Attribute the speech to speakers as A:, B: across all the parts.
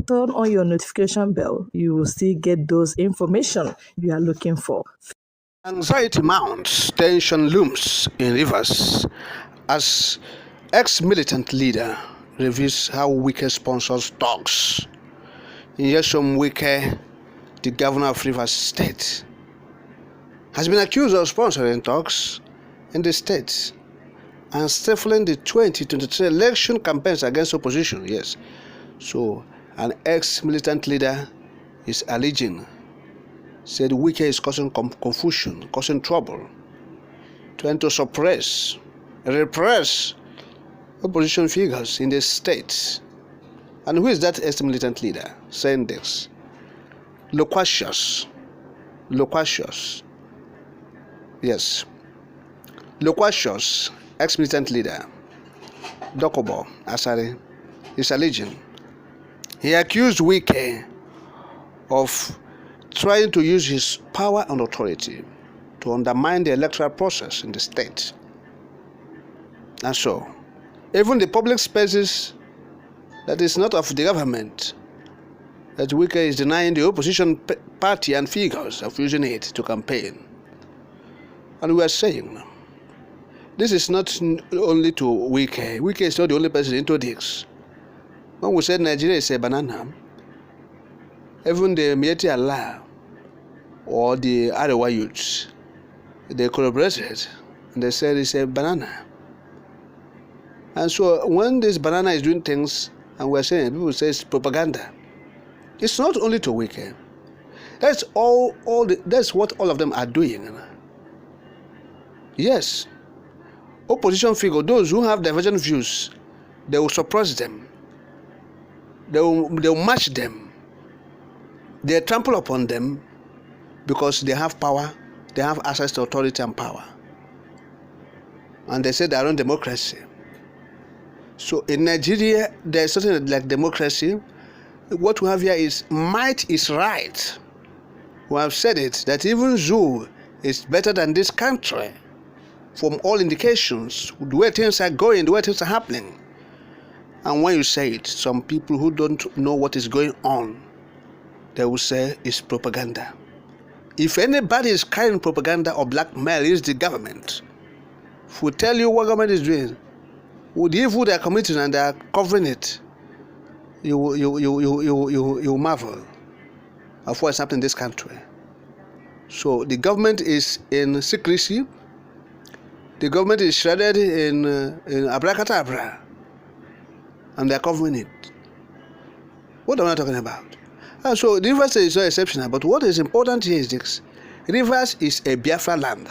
A: turn on your notification bell, you will still get those information you are looking for.
B: Anxiety mounts, tension looms in Rivers as ex-militant leader reveals how WIKE sponsors talks. Nyesom WIKE, the governor of Rivers State, has been accused of sponsoring talks in the state and stifling the 2023 election campaigns against opposition. Yes, so an ex-militant leader is alleging, said WIKE is causing confusion, causing trouble, trying to suppress, repress opposition figures in the state. And who is that ex-militant leader saying this? Loquacious. Yes. Loquacious ex-militant leader DOKUBO'S ASARI is alleging. He accused WIKE of trying to use his power and authority to undermine the electoral process in the state. And so, even the public spaces that is not of the government, that WIKE is denying the opposition party and figures of using it to campaign. And we are saying, this is not only to WIKE. WIKE is not the only person into this. When we said Nigeria is a banana, even the Mieti Allah or the Arewa youths, they collaborated and they said it's a banana. And so when this banana is doing things, and we're saying, people say it's propaganda, it's not only to WIKE. That's that's what all of them are doing. Yes, opposition figure, those who have divergent views, they will suppress them. They will match them. They trample upon them because they have power, they have access to authority and power. And they say they are on democracy. So in Nigeria, there is something like democracy. What we have here is might is right. We have said it, that even Zoo is better than this country from all indications, the way things are going, the way things are happening. And when you say it, some people who don't know what is going on, they will say it's propaganda. If anybody is carrying propaganda or blackmail, it's the government. If we tell you what government is doing, with the evil they are committing and they are covering it, you marvel of what is happening in this country. So the government is in secrecy. The government is shrouded in abracadabra, and they are covering it. What am I talking about? And so the Rivers is not exceptional, but what is important here is this: Rivers is a Biafra land.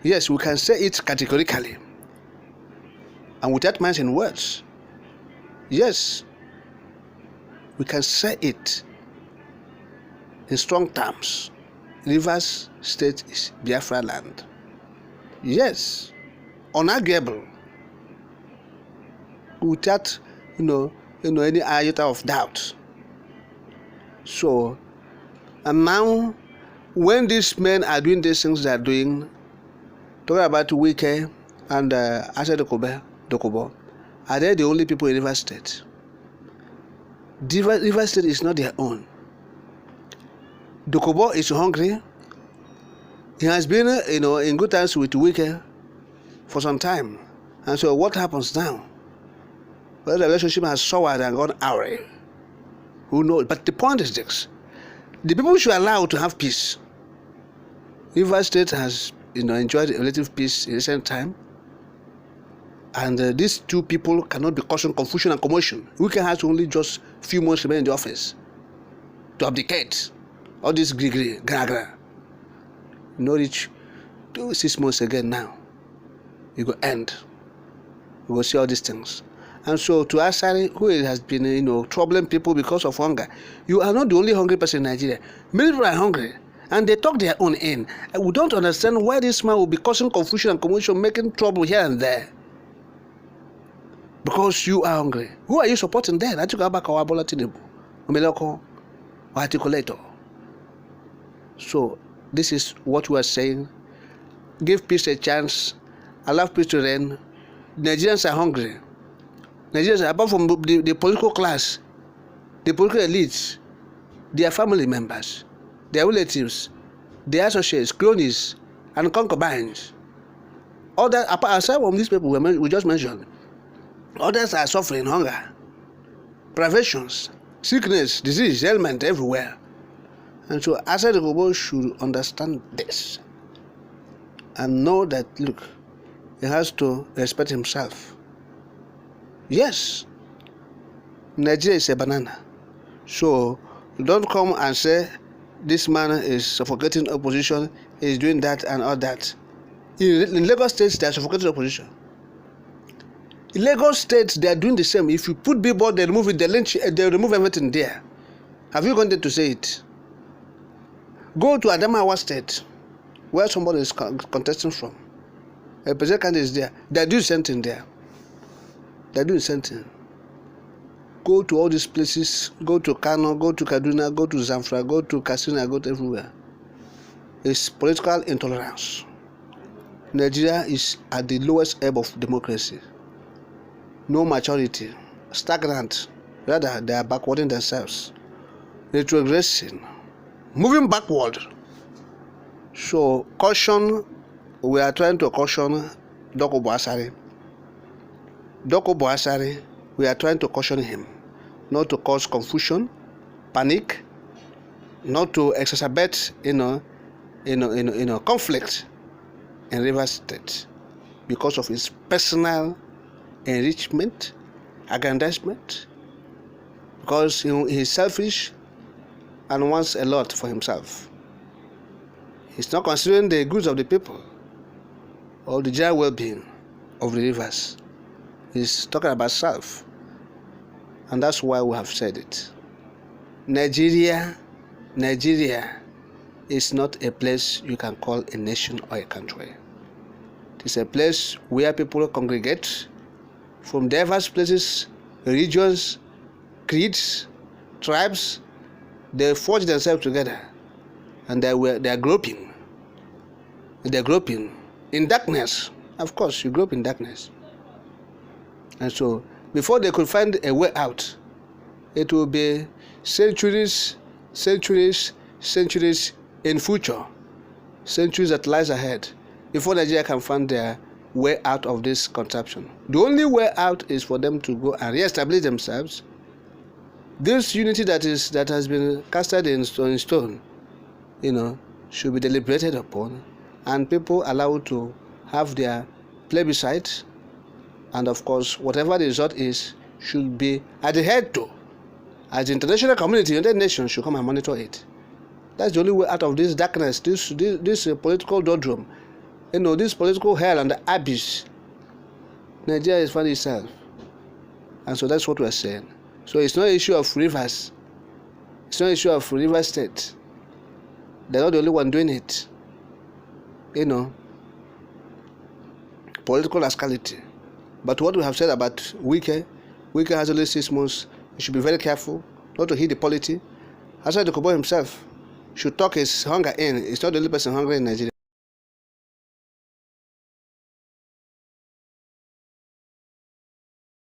B: Yes, we can say it categorically and without mentioning words. Yes, we can say it in strong terms. Rivers State is Biafra land. Yes, unarguable, without any iota of doubt. So, and now when these men are doing these things they are doing, talking about WIKE and ASARI DOKUBO'S, are they the only people in Rivers State? Rivers State is not their own. DOKUBO'S is hungry. He has been, in good times with WIKE for some time. And so what happens now? Well, the relationship has soured and gone awry. Who knows? But the point is this: the people should allow to have peace. Rivers State has, enjoyed relative peace in recent time. And these two people cannot be causing confusion and commotion. WIKE has only just few months remaining in the office to abdicate. All this gra. No reach 6 months again now. It will end. We will see all these things. And so to ASARI, who has been, troubling people because of hunger, you are not the only hungry person in Nigeria. Many people are hungry, and they talk their own in. And we don't understand why this man will be causing confusion and commotion, making trouble here and there. Because you are hungry. Who are you supporting there? That you go back our Bola Tinubu, Omeloko, or articulator. So this is what we are saying. Give peace a chance. Allow peace to reign. Nigerians are hungry. Nigerians, apart from the political class, the political elites, their family members, their relatives, their associates, cronies, and concubines. Others, aside from these people we just mentioned, others are suffering hunger, privations, sickness, disease, ailment everywhere. And so ASARI DOKUBO should understand this and know that, look, he has to respect himself. Yes, Nigeria is a banana. So don't come and say this man is suffocating opposition, is doing that and all that. In Lagos State, they are suffocating opposition. In Lagos State, they are doing the same. If you put billboard, they remove it, they remove everything there. Have you gone there to say it? Go to Adamawa State, where somebody is contesting from. A president candidate is there. They are doing something there. They are doing something. Go to all these places. Go to Kano, go to Kaduna, go to Zamfara, go to Katsina, go to everywhere. It's political intolerance. Nigeria is at the lowest ebb of democracy. No maturity, stagnant. Rather, they are backwarding themselves, retrogressing, moving backward. So, caution, we are trying to caution ASARI. ASARI, we are trying to caution him not to cause confusion, panic, not to exacerbate, conflict in Rivers State because of his personal enrichment, aggrandizement, because he is selfish and wants a lot for himself. He's not considering the goods of the people or the general well-being of the rivers. He's talking about self, and that's why we have said it. Nigeria is not a place you can call a nation or a country. It's a place where people congregate from diverse places, regions, creeds, tribes. They forge themselves together, and they are groping. They're groping in darkness. Of course, you grope in darkness. And so, before they could find a way out, it will be centuries in future, centuries that lies ahead, before Nigeria can find their way out of this contraption. The only way out is for them to go and re-establish themselves. This unity that has been casted in stone, should be deliberated upon, and people allowed to have their plebiscite, and of course, whatever the result is, should be adhered to, as the international community, United Nations should come and monitor it. That's the only way out of this darkness, this political doldrum, this political hell and the abyss Nigeria is finding itself. And so that's what we're saying. So it's not an issue of rivers. It's not an issue of River State. They're not the only one doing it. Political rascality. But what we have said about WIKE has only 6 months. You should be very careful not to hit the polity. ASARI DOKUBO himself should talk his hunger in. He's not the only person hungry in Nigeria.